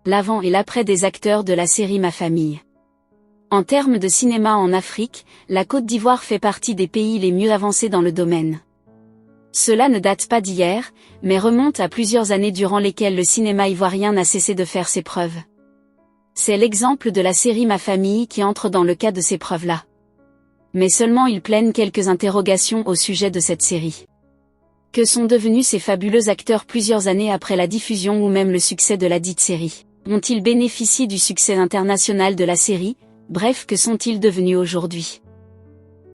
L'avant et l'après des acteurs de la série Ma Famille. En termes de cinéma en Afrique, la Côte d'Ivoire fait partie des pays les mieux avancés dans le domaine. Cela ne date pas d'hier, mais remonte à plusieurs années durant lesquelles le cinéma ivoirien n'a cessé de faire ses preuves. C'est l'exemple de la série Ma Famille qui entre dans le cas de ces preuves-là. Mais seulement il plane quelques interrogations au sujet de cette série. Que sont devenus ces fabuleux acteurs plusieurs années après la diffusion ou même le succès de la dite série? Ont-ils bénéficié du succès international de la série? Bref, que sont-ils devenus aujourd'hui?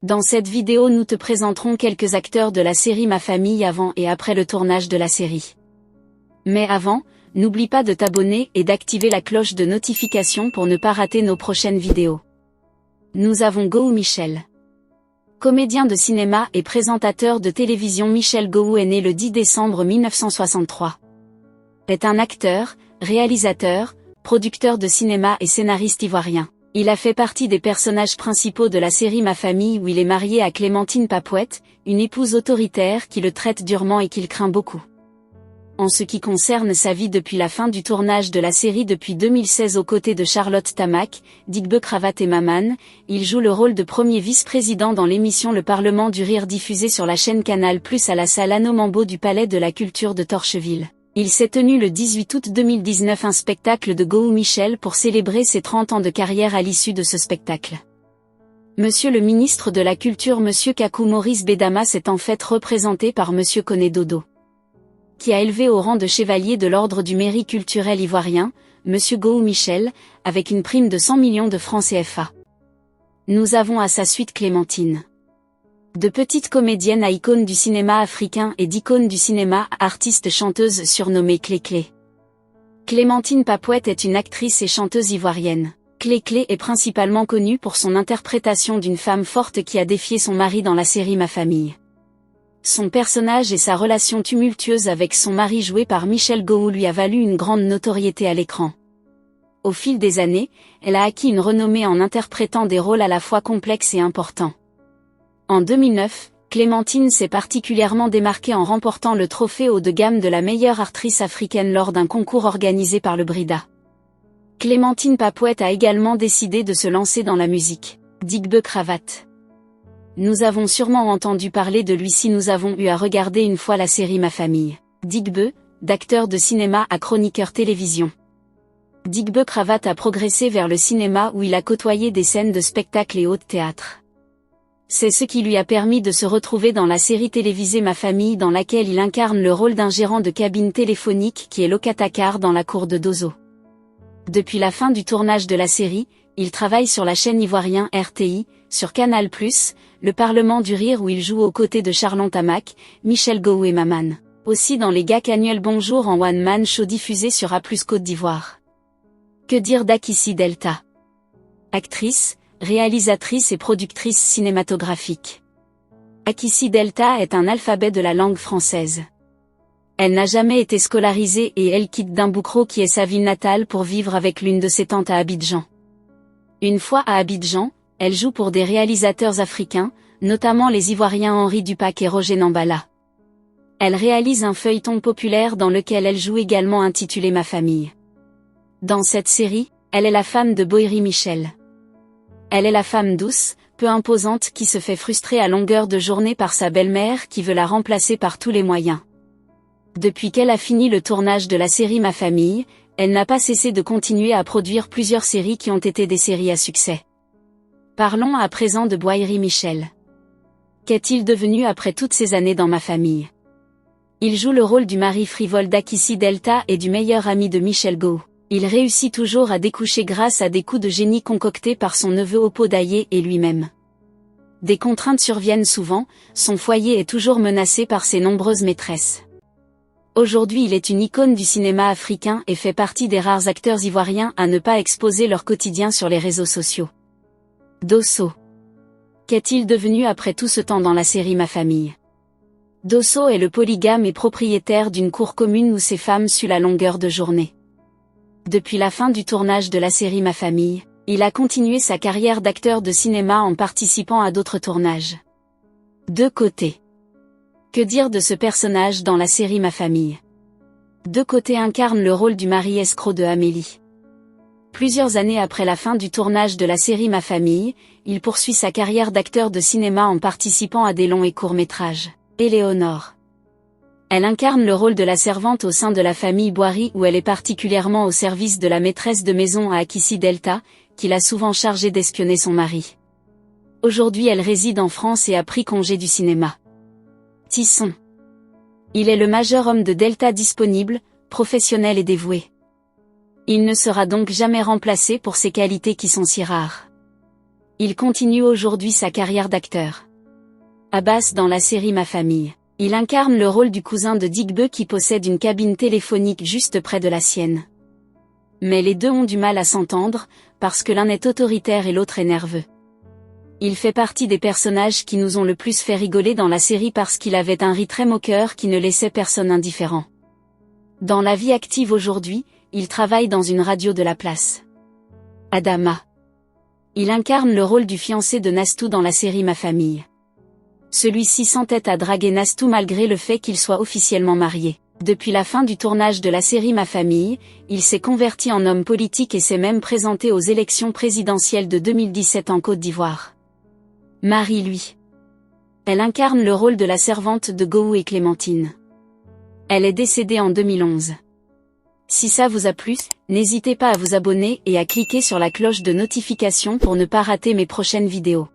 Dans cette vidéo, nous te présenterons quelques acteurs de la série Ma Famille avant et après le tournage de la série. Mais avant, n'oublie pas de t'abonner et d'activer la cloche de notification pour ne pas rater nos prochaines vidéos. Nous avons Gowou Michel. Comédien de cinéma et présentateur de télévision, Michel Gowou est né le 10 décembre 1963. Est un acteur, réalisateur, producteur de cinéma et scénariste ivoirien. Il a fait partie des personnages principaux de la série Ma Famille où il est marié à Clémentine Papouette, une épouse autoritaire qui le traite durement et qu'il craint beaucoup. En ce qui concerne sa vie depuis la fin du tournage de la série depuis 2016 aux côtés de Charlotte Tamac, Digbe Cravate et Maman, il joue le rôle de premier vice-président dans l'émission Le Parlement du Rire diffusée sur la chaîne Canal+ à la salle Anneau Mambo du Palais de la Culture de Torcheville. Il s'est tenu le 18 août 2019 un spectacle de Gowou Michel pour célébrer ses 30 ans de carrière à l'issue de ce spectacle. Monsieur le ministre de la Culture Monsieur Kakou Maurice Bédamas est en fait représenté par Monsieur Koné Dodo, qui a élevé au rang de chevalier de l'ordre du mérite culturel ivoirien, Monsieur Gowou Michel, avec une prime de 100 millions de francs CFA. Nous avons à sa suite Clémentine. De petite comédienne à icône du cinéma africain et d'icône du cinéma à artiste chanteuse surnommée Clé Clé. Clémentine Papouette est une actrice et chanteuse ivoirienne. Clé Clé est principalement connue pour son interprétation d'une femme forte qui a défié son mari dans la série Ma Famille. Son personnage et sa relation tumultueuse avec son mari joué par Michel Gowou lui a valu une grande notoriété à l'écran. Au fil des années, elle a acquis une renommée en interprétant des rôles à la fois complexes et importants. En 2009, Clémentine s'est particulièrement démarquée en remportant le trophée haut de gamme de la meilleure actrice africaine lors d'un concours organisé par le Brida. Clémentine Papouette a également décidé de se lancer dans la musique. Digbe Cravate. Nous avons sûrement entendu parler de lui si nous avons eu à regarder une fois la série Ma Famille. Digbe, d'acteur de cinéma à chroniqueur télévision. Digbe Cravate a progressé vers le cinéma où il a côtoyé des scènes de spectacle et autres théâtres. C'est ce qui lui a permis de se retrouver dans la série télévisée Ma Famille dans laquelle il incarne le rôle d'un gérant de cabine téléphonique qui est locataire dans la cour de Dozo. Depuis la fin du tournage de la série, il travaille sur la chaîne ivoirienne RTI, sur Canal+, Le Parlement du Rire où il joue aux côtés de Charlotte Tamac, Michel Gowou et Maman. Aussi dans les gags annuels Bonjour en One Man Show diffusé sur A+ Côte d'Ivoire. Que dire d'Akissi Delta? Actrice, réalisatrice et productrice cinématographique. Akissi Delta est un alphabet de la langue française. Elle n'a jamais été scolarisée et elle quitte Dimboucro qui est sa ville natale pour vivre avec l'une de ses tantes à Abidjan. Une fois à Abidjan, elle joue pour des réalisateurs africains, notamment les Ivoiriens Henri Dupac et Roger Nambala. Elle réalise un feuilleton populaire dans lequel elle joue également intitulé Ma Famille. Dans cette série, elle est la femme de Boiry Michel. Elle est la femme douce, peu imposante qui se fait frustrer à longueur de journée par sa belle-mère qui veut la remplacer par tous les moyens. Depuis qu'elle a fini le tournage de la série Ma Famille, elle n'a pas cessé de continuer à produire plusieurs séries qui ont été des séries à succès. Parlons à présent de Boiry Michel. Qu'est-il devenu après toutes ces années dans Ma Famille? Il joue le rôle du mari frivole d'Akissi Delta et du meilleur ami de Michel Gowou. Il réussit toujours à découcher grâce à des coups de génie concoctés par son neveu Oppo Daye et lui-même. Des contraintes surviennent souvent, son foyer est toujours menacé par ses nombreuses maîtresses. Aujourd'hui il est une icône du cinéma africain et fait partie des rares acteurs ivoiriens à ne pas exposer leur quotidien sur les réseaux sociaux. Dosso. Qu'est-il devenu après tout ce temps dans la série Ma Famille? Dosso est le polygame et propriétaire d'une cour commune où ses femmes suent la longueur de journée. Depuis la fin du tournage de la série Ma Famille, il a continué sa carrière d'acteur de cinéma en participant à d'autres tournages. De côté. Que dire de ce personnage dans la série Ma Famille? Deux Côtés incarne le rôle du mari escroc de Amélie. Plusieurs années après la fin du tournage de la série Ma Famille, il poursuit sa carrière d'acteur de cinéma en participant à des longs et courts métrages. Éléonore. Elle incarne le rôle de la servante au sein de la famille Boiry où elle est particulièrement au service de la maîtresse de maison à Akissi Delta, qui l'a souvent chargée d'espionner son mari. Aujourd'hui elle réside en France et a pris congé du cinéma. Tisson. Il est le majeur homme de Delta disponible, professionnel et dévoué. Il ne sera donc jamais remplacé pour ses qualités qui sont si rares. Il continue aujourd'hui sa carrière d'acteur. Abbas dans la série Ma Famille. Il incarne le rôle du cousin de Digbeu qui possède une cabine téléphonique juste près de la sienne. Mais les deux ont du mal à s'entendre, parce que l'un est autoritaire et l'autre est nerveux. Il fait partie des personnages qui nous ont le plus fait rigoler dans la série parce qu'il avait un riz très moqueur qui ne laissait personne indifférent. Dans la vie active aujourd'hui, il travaille dans une radio de la place. Adama. Il incarne le rôle du fiancé de Nastou dans la série Ma Famille. Celui-ci s'entête à draguer Nastou malgré le fait qu'il soit officiellement marié. Depuis la fin du tournage de la série Ma Famille, il s'est converti en homme politique et s'est même présenté aux élections présidentielles de 2017 en Côte d'Ivoire. Marie lui. Elle incarne le rôle de la servante de Gowou et Clémentine. Elle est décédée en 2011. Si ça vous a plu, n'hésitez pas à vous abonner et à cliquer sur la cloche de notification pour ne pas rater mes prochaines vidéos.